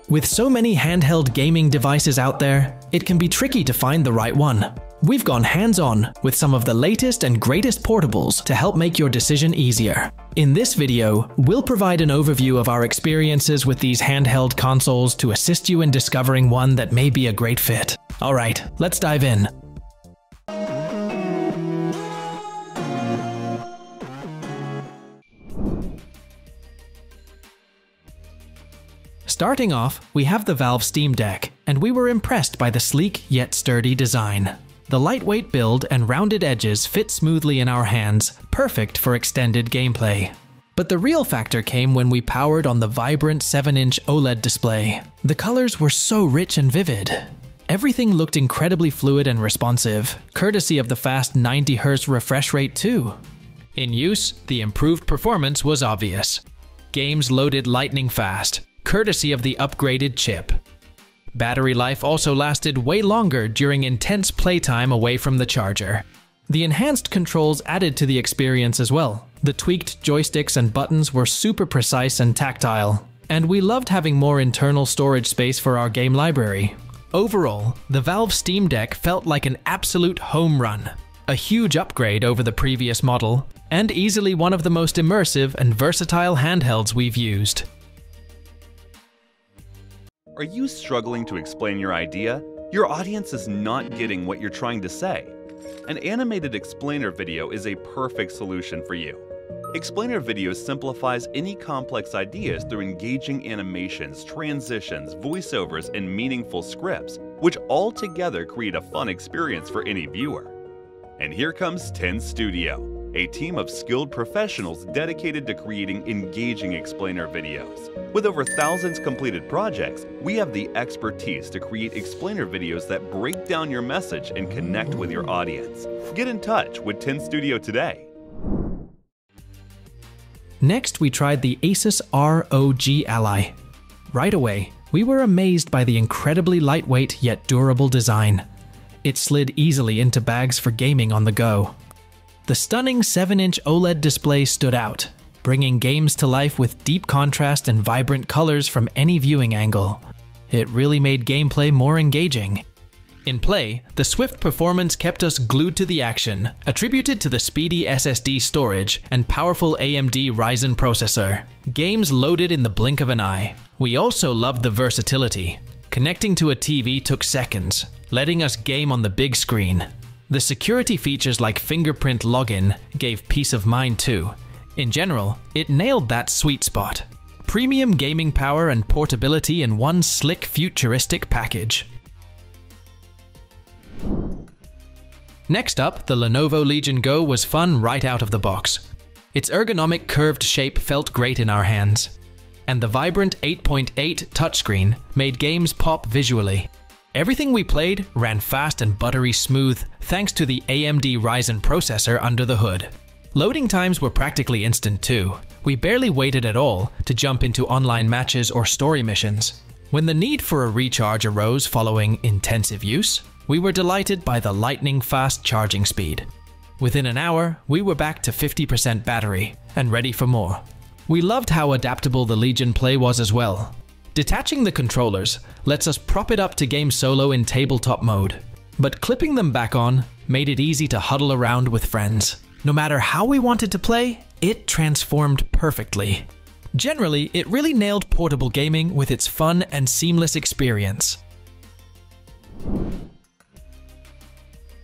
With so many handheld gaming devices out there, it can be tricky to find the right one. We've gone hands-on with some of the latest and greatest portables to help make your decision easier. In this video, we'll provide an overview of our experiences with these handheld consoles to assist you in discovering one that may be a great fit. Alright, let's dive in. Starting off, we have the Valve Steam Deck, and we were impressed by the sleek yet sturdy design. The lightweight build and rounded edges fit smoothly in our hands, perfect for extended gameplay. But the real factor came when we powered on the vibrant 7-inch OLED display. The colors were so rich and vivid. Everything looked incredibly fluid and responsive, courtesy of the fast 90Hz refresh rate too. In use, the improved performance was obvious. Games loaded lightning fast, courtesy of the upgraded chip. Battery life also lasted way longer during intense playtime away from the charger. The enhanced controls added to the experience as well. The tweaked joysticks and buttons were super precise and tactile, and we loved having more internal storage space for our game library. Overall, the Valve Steam Deck felt like an absolute home run, a huge upgrade over the previous model, and easily one of the most immersive and versatile handhelds we've used. Are you struggling to explain your idea? Your audience is not getting what you're trying to say. An animated explainer video is a perfect solution for you. Explainer video simplifies any complex ideas through engaging animations, transitions, voiceovers, and meaningful scripts, which all together create a fun experience for any viewer. And here comes TEN Studio, a team of skilled professionals dedicated to creating engaging explainer videos. With over thousands completed projects, we have the expertise to create explainer videos that break down your message and connect with your audience. Get in touch with TEN Studio today. Next, we tried the Asus R OG Ally. Right away, we were amazed by the incredibly lightweight yet durable design. It slid easily into bags for gaming on the go. The stunning 7-inch OLED display stood out, bringing games to life with deep contrast and vibrant colors from any viewing angle. It really made gameplay more engaging. In play, the swift performance kept us glued to the action, attributed to the speedy SSD storage and powerful AMD Ryzen processor. Games loaded in the blink of an eye. We also loved the versatility. Connecting to a TV took seconds, letting us game on the big screen. The security features like fingerprint login gave peace of mind too. In general, it nailed that sweet spot. Premium gaming power and portability in one slick futuristic package. Next up, the Lenovo Legion Go was fun right out of the box. Its ergonomic curved shape felt great in our hands, and the vibrant 8.8 touchscreen made games pop visually. Everything we played ran fast and buttery smooth thanks to the AMD Ryzen processor under the hood. Loading times were practically instant too. We barely waited at all to jump into online matches or story missions. When the need for a recharge arose following intensive use, we were delighted by the lightning-fast charging speed. Within an hour, we were back to 50% battery and ready for more. We loved how adaptable the Legion Play was as well. Detaching the controllers lets us prop it up to game solo in tabletop mode, but clipping them back on made it easy to huddle around with friends. No matter how we wanted to play, it transformed perfectly. Generally, it really nailed portable gaming with its fun and seamless experience.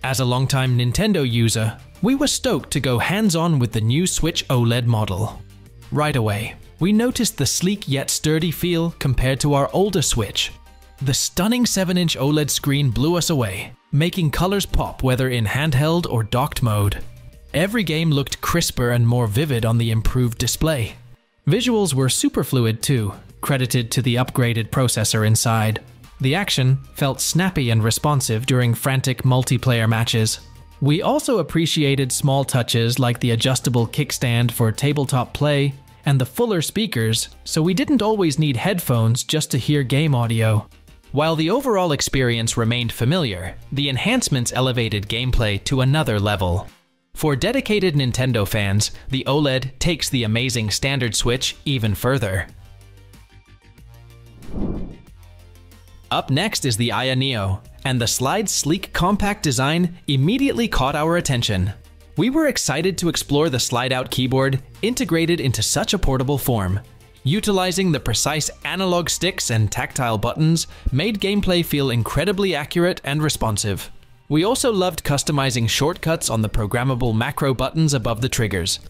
As a longtime Nintendo user, we were stoked to go hands-on with the new Switch OLED model. Right away, we noticed the sleek yet sturdy feel compared to our older Switch. The stunning 7-inch OLED screen blew us away, making colors pop whether in handheld or docked mode. Every game looked crisper and more vivid on the improved display. Visuals were super fluid too, credited to the upgraded processor inside. The action felt snappy and responsive during frantic multiplayer matches. We also appreciated small touches like the adjustable kickstand for tabletop play and the fuller speakers, so we didn't always need headphones just to hear game audio. While the overall experience remained familiar, the enhancements elevated gameplay to another level. For dedicated Nintendo fans, the OLED takes the amazing standard Switch even further. Up next is the AYN, and the slide's sleek compact design immediately caught our attention. We were excited to explore the slide-out keyboard integrated into such a portable form. Utilizing the precise analog sticks and tactile buttons made gameplay feel incredibly accurate and responsive. We also loved customizing shortcuts on the programmable macro buttons above the triggers.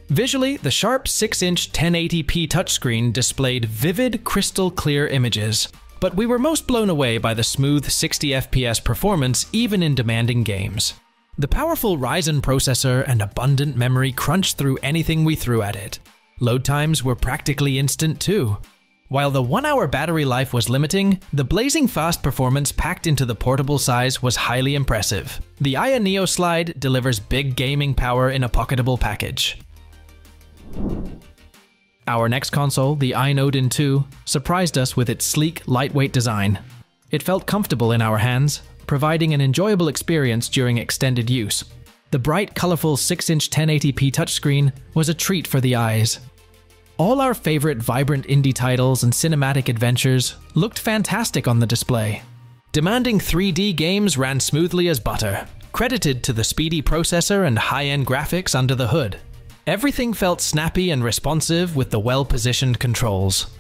Visually, the sharp 6-inch 1080p touchscreen displayed vivid, crystal clear images, but we were most blown away by the smooth 60 FPS performance even in demanding games. The powerful Ryzen processor and abundant memory crunched through anything we threw at it. Load times were practically instant too. While the 1-hour battery life was limiting, the blazing fast performance packed into the portable size was highly impressive. The Aano Slide delivers big gaming power in a pocketable package. Our next console, the AYN Odin 2, surprised us with its sleek, lightweight design. It felt comfortable in our hands, providing an enjoyable experience during extended use. The bright, colorful 6-inch 1080p touchscreen was a treat for the eyes. All our favorite vibrant indie titles and cinematic adventures looked fantastic on the display. Demanding 3D games ran smoothly as butter, credited to the speedy processor and high-end graphics under the hood. Everything felt snappy and responsive with the well-positioned controls.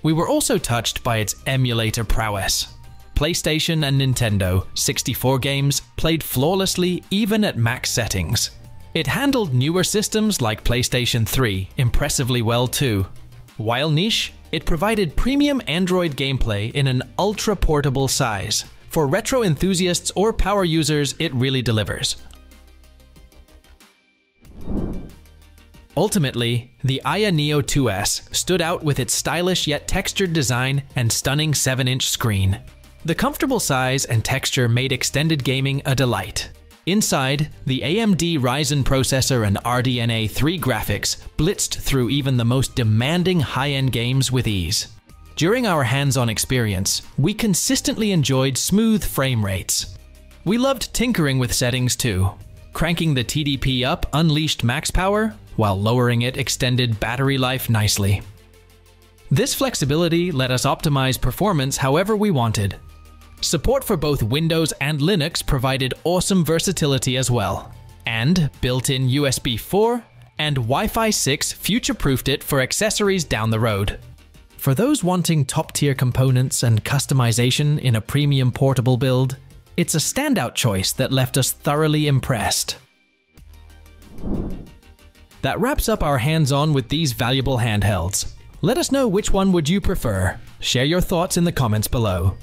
We were also touched by its emulator prowess. PlayStation and Nintendo 64 games played flawlessly even at max settings. It handled newer systems like PlayStation 3 impressively well too. While niche, it provided premium Android gameplay in an ultra-portable size. For retro enthusiasts or power users, it really delivers. Ultimately, the AYN 2S stood out with its stylish yet textured design and stunning 7-inch screen. The comfortable size and texture made extended gaming a delight. Inside, the AMD Ryzen processor and RDNA 3 graphics blitzed through even the most demanding high-end games with ease. During our hands-on experience, we consistently enjoyed smooth frame rates. We loved tinkering with settings too. Cranking the TDP up unleashed max power, while lowering it extended battery life nicely. This flexibility let us optimize performance however we wanted. Support for both Windows and Linux provided awesome versatility as well. And built-in USB 4 and Wi-Fi 6 future-proofed it for accessories down the road. For those wanting top-tier components and customization in a premium portable build, it's a standout choice that left us thoroughly impressed. That wraps up our hands-on with these valuable handhelds. Let us know which one would you prefer. Share your thoughts in the comments below.